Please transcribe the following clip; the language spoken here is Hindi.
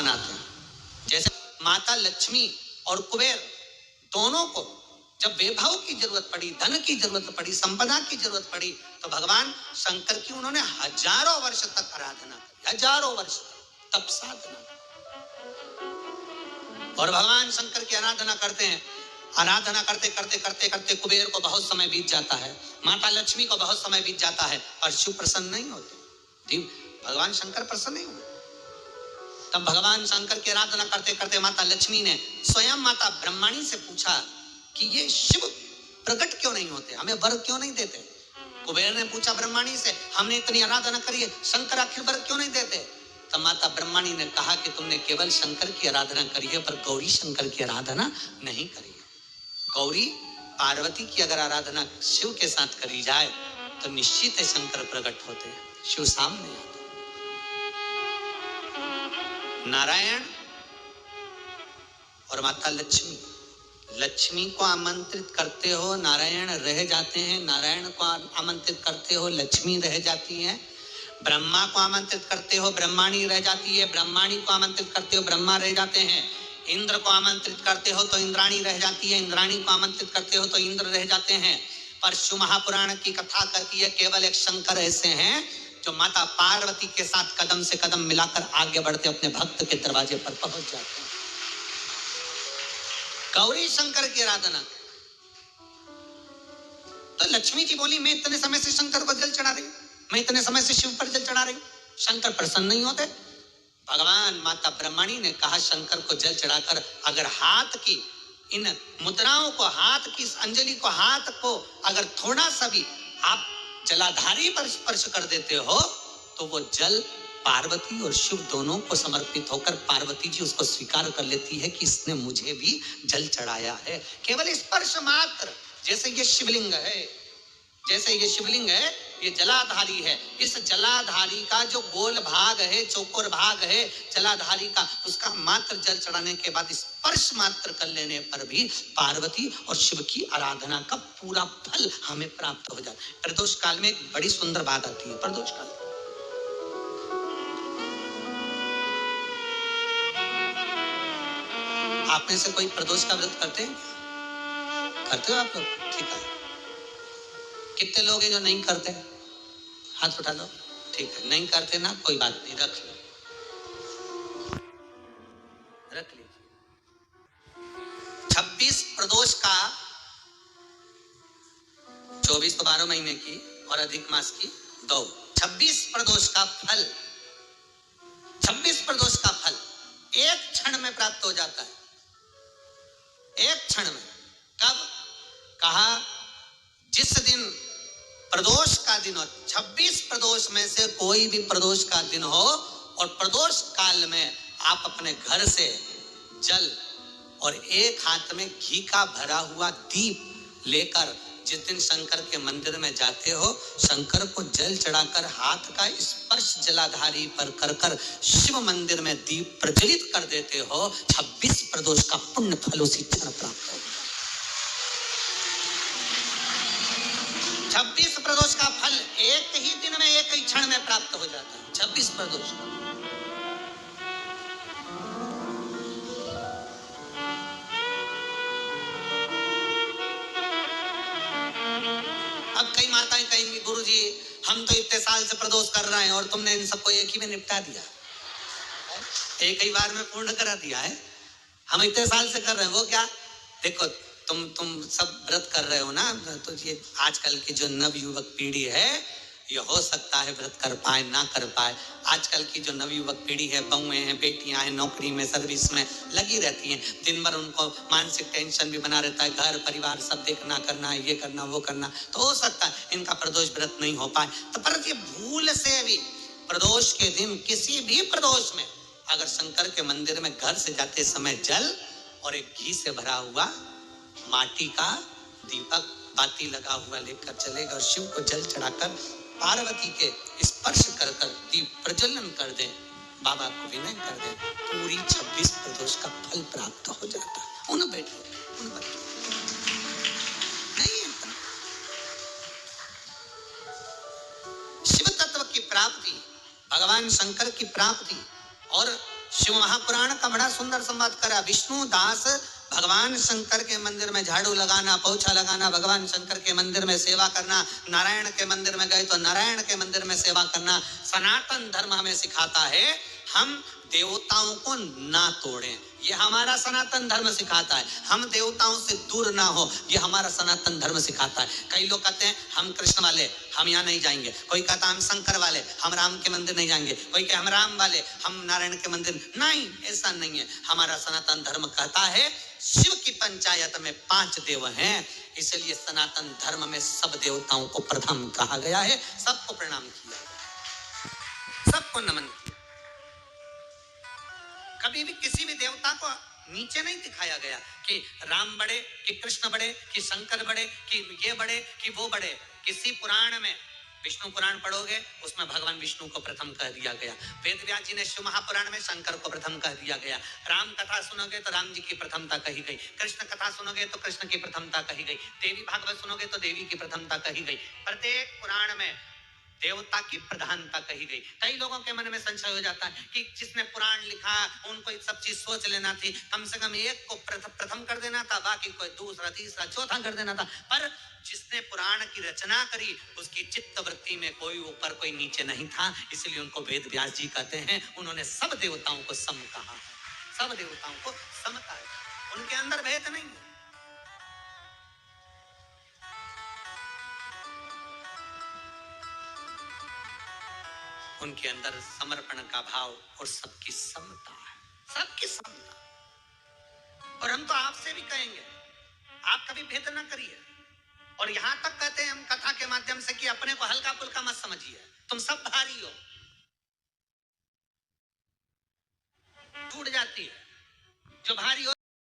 बनाते हैं। जैसे माता लक्ष्मी और कुबेर दोनों को जब वैभव की जरूरत पड़ी, धन की जरूरत पड़ी, संपदा की जरूरत पड़ी, तो भगवान शंकर की उन्होंने हजारों वर्ष तक आराधना की, हजारों वर्ष तप साधना। और भगवान शंकर की आराधना करते हैं, आराधना करते करते करते करते कुबेर को बहुत समय बीत जाता है, माता लक्ष्मी को बहुत समय बीत जाता है, और शिव प्रसन्न नहीं होते, भगवान शंकर प्रसन्न नहीं हुए। तब भगवान शंकर की आराधना करते करते माता लक्ष्मी ने स्वयं माता ब्रह्मणी से पूछा कि ये शिव प्रकट क्यों नहीं होते, हमें वर क्यों नहीं देते। कुबेर ने पूछा ब्रह्मणी से, हमने इतनी आराधना करी है, शंकर आखिर वर क्यों नहीं देते। तब माता ब्रह्मणी ने कहा कि तुमने केवल शंकर की आराधना करी है, पर गौरी शंकर की आराधना नहीं करी है। गौरी पार्वती की अगर आराधना शिव के साथ करी जाए तो निश्चित है शंकर प्रकट होते हैं, शिव सामने आते। नारायण और माता लक्ष्मी, लक्ष्मी को आमंत्रित करते हो नारायण रह जाते हैं, नारायण को आमंत्रित करते हो लक्ष्मी रह जाती है, ब्रह्मा को आमंत्रित करते हो ब्रह्माणी रह जाती है, ब्रह्माणी को आमंत्रित करते हो ब्रह्मा रह जाते हैं, इंद्र को आमंत्रित करते हो तो इंद्राणी रह जाती है, इंद्राणी को आमंत्रित करते हो तो इंद्र रह जाते हैं। पर शिव महापुराण की कथा कहती है केवल एक शंकर ऐसे हैं जो माता पार्वती के साथ कदम से कदम मिलाकर आगे बढ़ते अपने भक्त के दरवाजे पर पहुंच जाते हैं। गौरी शंकर की आराधना। तो लक्ष्मी जी बोली मैं इतने समय से शंकर को जल चढ़ा रही हूं, मैं इतने समय से शिव पर जल चढ़ा रही हूं, शंकर प्रसन्न नहीं होते। भगवान माता ब्रह्मणी ने कहा शंकर को जल चढ़ाकर अगर हाथ की इन मुद्राओं को, हाथ की अंजलि को, हाथ को अगर थोड़ा सा भी आप जलाधारी पर स्पर्श कर देते हो तो वो जल पार्वती और शिव दोनों को समर्पित होकर पार्वती जी उसको स्वीकार कर लेती है कि इसने मुझे भी जल चढ़ाया है। केवल स्पर्श मात्र, जैसे ये शिवलिंग है, जैसे ये शिवलिंग है, ये जलाधारी है, इस जलाधारी का जो गोल भाग है, चौकोर भाग है जलाधारी का, उसका मात्र जल चढ़ाने के बाद स्पर्श मात्र कर लेने पर भी पार्वती और शिव की आराधना का पूरा फल हमें प्राप्त हो जाता है। प्रदोष काल में एक बड़ी सुंदर बात आती है। प्रदोष काल आप में से कोई प्रदोष का व्रत करते हैं? करते हो आप लोग? ठीक है। कितने लोग हैं जो नहीं करते? हाथ उठा लो। ठीक है, नहीं करते ना, कोई बात नहीं, रख लो, रख लीजिए। 26 प्रदोष का, 24 तो 12 महीने की और अधिक मास की 2, 26 प्रदोष का फल, 26 प्रदोष का फल एक क्षण में प्राप्त हो जाता है, एक क्षण में। कब? कहा जिस दिन प्रदोष का दिन हो, 26 प्रदोष में से कोई भी प्रदोष का दिन हो और प्रदोष काल में आप अपने घर से जल और एक हाथ में घी का भरा हुआ दीप लेकर जिस दिन शंकर के मंदिर में जाते हो, शंकर को जल चढ़ाकर हाथ का स्पर्श जलाधारी पर कर कर शिव मंदिर में दीप प्रज्वलित कर देते हो, 26 प्रदोष का पुण्य फल उसी क्षण प्राप्त हो। 26 प्रदोष का फल एक ही दिन में, एक ही क्षण में प्राप्त हो जाता है। 26 प्रदोष का। अब कई माताएं कहेंगी गुरुजी हम तो इतने साल से प्रदोष कर रहे हैं और तुमने इन सबको एक ही में निपटा दिया, एक ही बार में पूर्ण करा दिया है। हम इतने साल से कर रहे हैं, वो क्या? देखो तुम सब व्रत कर रहे हो ना, तो ये आजकल की जो नवयुवक पीढ़ी है ये हो सकता है व्रत कर पाए ना कर पाए। आजकल की जो नवयुवक पीढ़ी है, बहुएं हैं, बेटियां हैं, नौकरी में, सर्विस में लगी रहती हैं, दिन भर उनको मानसिक टेंशन भी बना रहता है, घर परिवार सब देखना, करना, ये करना, वो करना, तो हो सकता है इनका प्रदोष व्रत नहीं हो पाए। तो पर ये भूल से भी प्रदोष के दिन, किसी भी प्रदोष में अगर शंकर के मंदिर में घर से जाते समय जल और एक घी से भरा हुआ माटी का दीपक बाती लगा हुआ लेकर चलेगा और शिव को जल चढ़ाकर पार्वती के स्पर्श कर कर दीप प्रज्वलन कर दे, बाबा को विनय कर दे, पूरी 26 प्रदोष का फल प्राप्त हो जाता है। उन बैठो, उन बैठो। नहीं है शिव तत्व की प्राप्ति, भगवान शंकर की प्राप्ति और शिव महापुराण का बड़ा सुंदर संवाद करा। विष्णु दास भगवान शंकर के मंदिर में झाड़ू लगाना, पोछा लगाना, भगवान शंकर के मंदिर में सेवा करना, नारायण के मंदिर में गए तो नारायण के मंदिर में सेवा करना। सनातन धर्म हमें सिखाता है हम देवताओं को ना तोड़ें, ये हमारा सनातन धर्म सिखाता है। हम देवताओं से दूर ना हो, ये हमारा सनातन धर्म सिखाता है। कई लोग कहते हैं हम कृष्ण वाले हम यहाँ नहीं जाएंगे, कोई कहता हम शंकर वाले हम राम के मंदिर नहीं जाएंगे, कोई कहता हम राम वाले हम नारायण के मंदिर नहीं। ऐसा नहीं है। हमारा सनातन धर्म कहता है शिव की पंचायत में 5 देव हैं, इसलिए सनातन धर्म में सब देवताओं को प्रथम कहा गया है। सबको प्रणाम किया, सबको नमन किया। कभी भी किसी भी देवता को नीचे नहीं दिखाया गया कि राम बड़े कि कृष्ण बड़े कि शंकर बड़े कि ये बड़े कि वो बड़े। किसी पुराण में विष्णु पुराण पढ़ोगे उसमें भगवान विष्णु को प्रथम कह दिया गया। वेद व्यास जी ने शिव महापुराण में शंकर को प्रथम कह दिया गया। राम कथा सुनोगे तो राम जी की प्रथमता कही गई, कृष्ण कथा सुनोगे तो कृष्ण की प्रथमता कही गई, देवी भागवत सुनोगे तो देवी की प्रथमता कही गई। प्रत्येक पुराण में देवता की प्रधानता कही गई। कई लोगों के मन में संशय हो जाता है कि जिसने पुराण लिखा उनको ये सब चीज सोच लेना थी, कम से कम एक को प्रथम कर देना था, बाकी कोई दूसरा तीसरा चौथा कर देना था। पर जिसने पुराण की रचना करी उसकी चित्त वृत्ति में कोई ऊपर कोई नीचे नहीं था, इसलिए उनको वेद व्यास जी कहते हैं। उन्होंने सब देवताओं को सम कहा है, सब देवताओं को सम कहा है, उनके अंदर भेद नहीं है। उनके अंदर समर्पण का भाव और सबकी समता है, सबकी समता। और हम तो आपसे भी कहेंगे आप कभी भेद ना करिए। और यहां तक कहते हैं हम कथा के माध्यम से कि अपने को हल्का फुल्का मत समझिए, तुम सब भारी हो। टूट जाती है जो भारी हो